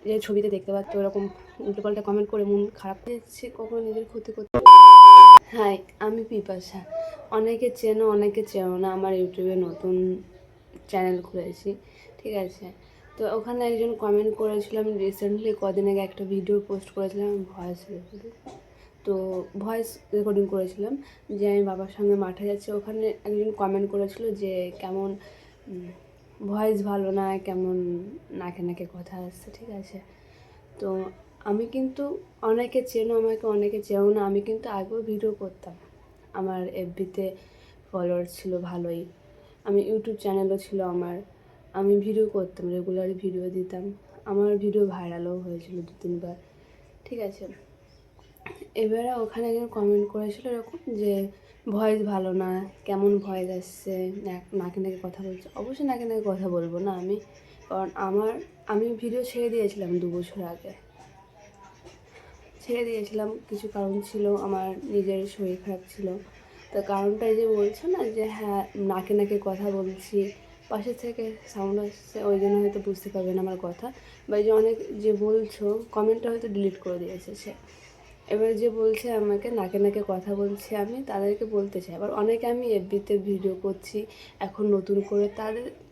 যে ছবিতে দেখতে পাচ্ছ ওরকম উল্টোপাল্টা কমেন্ট করে মন খারাপ হয়েছে, কখনো নিজের ক্ষতি করতে। হাই, আমি পিপাসা। অনেকে চেনো, অনেকে চেনো না। আমার ইউটিউবে নতুন চ্যানেল খুলেছি, ঠিক আছে? তো ওখানে একজন কমেন্ট করেছিলাম, রিসেন্টলি কদিন আগে একটা ভিডিও পোস্ট করেছিলাম, ভয়েস রেকর্ডিং। তো ভয়েস রেকর্ডিং করেছিলাম যে আমি বাবার সঙ্গে মাঠে যাচ্ছি। ওখানে একজন কমেন্ট করেছিল যে কেমন ভয়েস ভালো না, কেমন নাকে নাকে কথা আসছে, ঠিক আছে? তো আমি কিন্তু, অনেকে চেনো আমাকে, অনেকে চেনো না, আমি কিন্তু আগেও ভিডিও করতাম। আমার এফবিতে ফলোয়ার ছিল ভালোই, আমি ইউটিউব চ্যানেলও ছিল আমার, আমি ভিডিও করতাম, রেগুলারই ভিডিও দিতাম। আমার ভিডিও ভাইরালও হয়েছিল 2-3 বার, ঠিক আছে? এবারে ওখানে একজন কমেন্ট করেছিল এরকম যে ভয়েস ভালো না, কেমন ভয়েস আসছে, নাকে নাকে কথা বলছে। অবশ্যই নাকে নাকে কথা বলবো না আমি, কারণ আমি ভিডিও ছেড়ে দিয়েছিলাম 2 বছর আগে। ছেড়ে দিয়েছিলাম, কিছু কারণ ছিল, আমার নিজের শরীর খারাপ ছিল। তো কারণটা এই যে বলছো না যে হ্যাঁ নাকে নাকে কথা বলছি, পাশে থেকে সাউন্ড আসছে, ওই জন্য হয়তো বুঝতে পারবে না আমার কথা। বা এই যে অনেক যে বলছো, কমেন্টটা হয়তো ডিলিট করে দিয়েছে সে। এবার যে বলছে আমাকে নাকে নাকে কথা বলছি, আমি তাদেরকে বলতে চাই, আবার অনেকে আমি এফবিতে ভিডিও করছি এখন নতুন করে,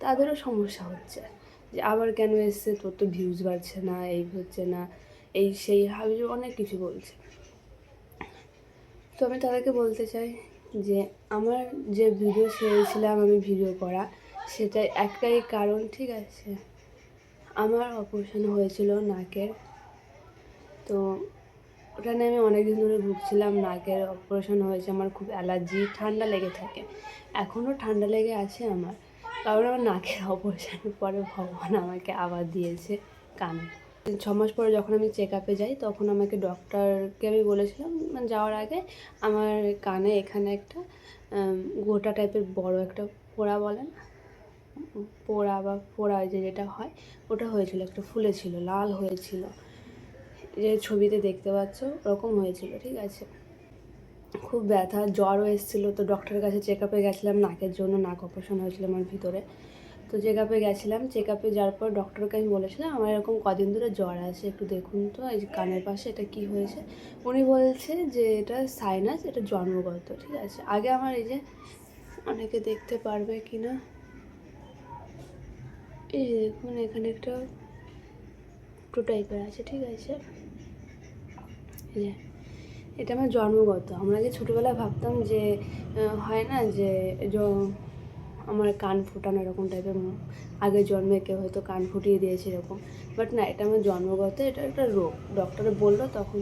তাদেরও সমস্যা হচ্ছে যে আবার কেন এসছে, তোর তো ভিউজ বাড়ছে না, এই হচ্ছে না, এই সেই হাবি অনেক কিছু বলছে। তো আমি তাদেরকে বলতে চাই যে আমার যে ভিডিও ছেড়েছিলাম আমি ভিডিও করা, সেটাই একটাই কারণ, ঠিক আছে? আমার অপারেশন হয়েছিল নাকের। তো ওটা নিয়ে আমি অনেক দিন ধরে ভুগছিলাম। নাকের অপারেশন হয়েছে, আমার খুব অ্যালার্জি, ঠান্ডা লেগে থাকে, এখনও ঠান্ডা লেগে আছে আমার। কারণ আমার নাকের অপারেশনের পরে ভগবান আমাকে আবার দিয়েছে কানে। 6 মাস পরে যখন আমি চেক আপে যাই, তখন আমাকে ডক্টরকে আমি বলেছিলাম, মানে যাওয়ার আগে, আমার কানে এখানে একটা গোটা টাইপের বড় একটা ফোড়া বলে না, পোড়া বা ফোড়া যেটা হয়, ওটা হয়েছিল, একটা ফুলেছিল, লাল হয়েছিল, যে ছবিতে দেখতে পাচ্ছ ওরকম হয়েছিল, ঠিক আছে? খুব ব্যথা, জ্বরও এসেছিলো। তো ডক্টরের কাছে চেক আপে গেছিলাম নাকের জন্য, নাক অপারেশন হয়েছিল আমার ভিতরে। তো চেক আপে গেছিলাম, চেক আপে যাওয়ার পর ডক্টরকে আমি বলেছিলাম আমার এরকম কদিন ধরে জ্বর আছে, একটু দেখুন তো এই যে কানের পাশে এটা কী হয়েছে। উনি বলছে যে এটা সাইনাস, এটা জন্মগত, ঠিক আছে? আগে আমার এই যে, অনেকে দেখতে পারবে কি না, এই যে দেখুন এখানে একটা টাইপের আছে, ঠিক আছে? এই যে এটা আমার জন্মগত। আমরা যে ছোটোবেলায় ভাবতাম যে হয় না যে আমার কান ফোটানো এরকম টাইপের, আগের জন্মে কেউ হয়তো কান ফুটিয়ে দিয়েছে এরকম, বাট না, এটা আমার জন্মগত, এটা একটা রোগ। ডক্টরে বললো তখন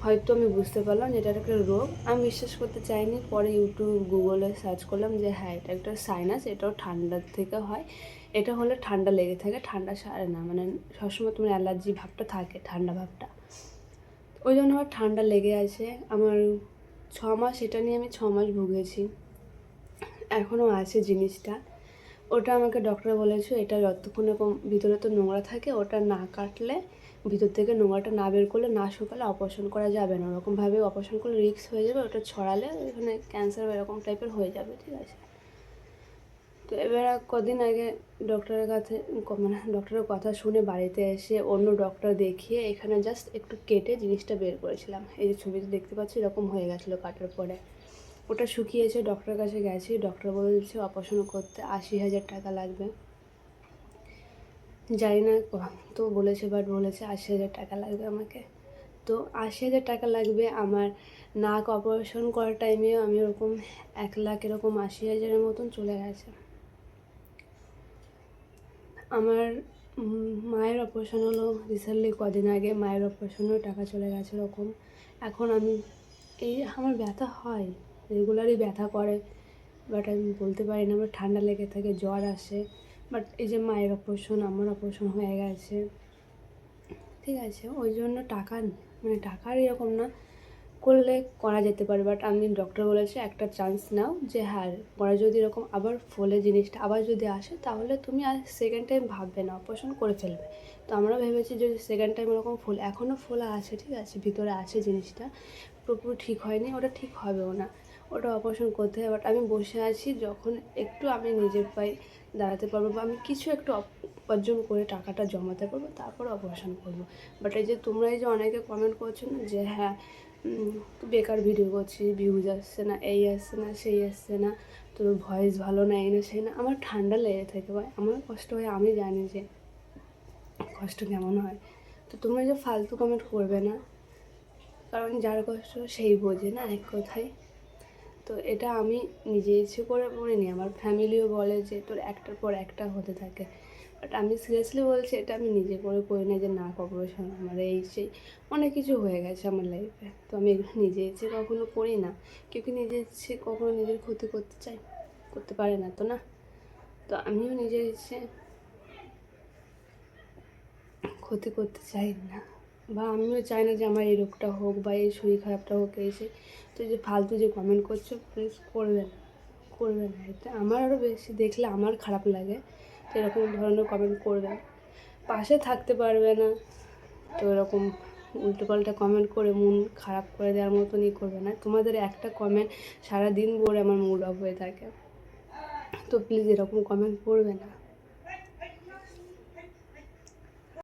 হয়তো আমি বুঝতে পারলাম যে এটা একটা রোগ। আমি বিশ্বাস করতে চাইনি, পরে ইউটিউব গুগলে সার্চ করলাম যে হ্যাঁ এটা একটা সাইনাস, এটাও ঠান্ডার থেকে হয়, এটা হলে ঠান্ডা লেগে থাকে, ঠান্ডা সারে না, মানে সবসময় তোমার অ্যালার্জি ভাবটা থাকে, ঠান্ডা ভাবটা, ওই জন্য আমার ঠান্ডা লেগে আছে। আমার 6 মাস, এটা নিয়ে আমি 6 মাস ভুগেছি, এখনও আছে জিনিসটা। ওটা আমাকে ডক্টর বলেছে এটা যতক্ষণ এরকম ভিতরে তো নোংরা থাকে, ওটা না কাটলে, ভিতর থেকে নোংরাটা না বের করলে, না শুকালে অপারেশন করা যাবে না। ওরকমভাবে অপারেশন করলে রিস্ক হয়ে যাবে, ওটা ছড়ালে ওখানে ক্যান্সার বা এরকম টাইপের হয়ে যাবে, ঠিক আছে? তো এবার কদিন আগে ডক্টরের কাছে, মানে ডক্টরের কথা শুনে বাড়িতে এসে অন্য ডক্টর দেখিয়ে এখানে জাস্ট একটু কেটে জিনিসটা বের করেছিলাম। এই যে ছবিতে দেখতে পাচ্ছি এরকম হয়ে গেছিলো কাটার পরে, ওটা শুকিয়েছে। ডক্টরের কাছে গেছি, ডক্টর বলছে অপারেশন করতে 80,000 টাকা লাগবে। জানি না তো বলেছে, বাট বলেছে 80,000 টাকা লাগবে আমাকে। তো 80,000 টাকা লাগবে। আমার নাক অপারেশন করার টাইমেও আমি ওরকম 1 লাখ এরকম 80,000-এর মতন চলে গেছে। আমার মায়ের অপারেশন হলো রিসেন্টলি কদিন আগে, মায়ের অপারেশনেও টাকা চলে গেছে ওরকম। এখন আমি, এই আমার ব্যথা হয়, রেগুলারই ব্যথা করে, বাট আমি বলতে পারি না, আমার ঠান্ডা লেগে থাকে, জ্বর আসে। বাট এই যে মায়ের অপারেশন, আমার অপারেশন হয়ে গেছে, ঠিক আছে? ওই জন্য টাকা, মানে টাকার এরকম না, করলে করা যেতে পারে। বাট আমি, ডক্টর বলেছে একটা চান্স নাও, যে হ্যাঁ পরে যদি এরকম আবার ফোলে জিনিসটা, আবার যদি আসে, তাহলে তুমি আর সেকেন্ড টাইম ভাববে না, অপারেশন করে ফেলবে। তো আমরা ভেবেছি যদি সেকেন্ড টাইম এরকম ফোলে, এখনও ফোলা আছে, ঠিক আছে, ভিতরে আছে জিনিসটা, পুরোপুরি ঠিক হয়নি, ওটা ঠিক হবেও না, ওটা অপারেশন করতে হয়। বাট আমি বসে আছি, যখন একটু আমি নিজের পায়ে দাঁড়াতে পারবো বা আমি কিছু একটু উপার্জন করে টাকাটা জমাতে পারবো, তারপর অপারেশন করবো। বাট এই যে তোমরা এই যে অনেকে কমেন্ট করছো না যে হ্যাঁ তুই বেকার ভিডিও করছিস, ভিউজ আসছে না, এই আসছে না, সেই আসছে না, তোর ভয়েস ভালো না, এই না সেই না, আমার ঠান্ডা লেগে থাকে ভাই, আমার কষ্ট হয়, আমি জানি যে কষ্ট কেমন হয়। তো তোমরা যে ফালতু কমেন্ট করবে না, কারণ যার কষ্ট সেই বোঝে না এক কথায়। তো এটা আমি নিজে ইচ্ছে করে পড়িনি, আমার ফ্যামিলিও বলে যে তোর একটার পর একটা হতে থাকে, বাট আমি সিরিয়াসলি বলছি এটা আমি নিজে করে করি না যে নাক অপারেশন, আমার এই সেই অনেক কিছু হয়ে গেছে আমার লাইফে। তো আমি এগুলো নিজে ইচ্ছে কখনো করি না, কেউ কি নিজে ইচ্ছে কখনো নিজের ক্ষতি করতে চায়? করতে পারে না তো, না? তো আমিও নিজের ইচ্ছে ক্ষতি করতে চাই না, বা আমিও চাই না যে আমার এই রোগটা হোক বা এই শরীর খারাপটা হোক, এই সে। তো যে ফালতু যে কমেন্ট করছো প্লিজ করবে না, করবে না। এটা আমার আরও বেশি দেখলে আমার খারাপ লাগে, তো এরকম ধরনের কমেন্ট করবে না, পাশে থাকতে পারবে না। তো এরকম উল্টোপাল্টা কমেন্ট করে মন খারাপ করে দেওয়ার মতনই করবে না। তোমাদের একটা কমেন্ট সারাদিন ভরে আমার মুড অফ হয়ে থাকে, তো প্লিজ এরকম কমেন্ট করবে না।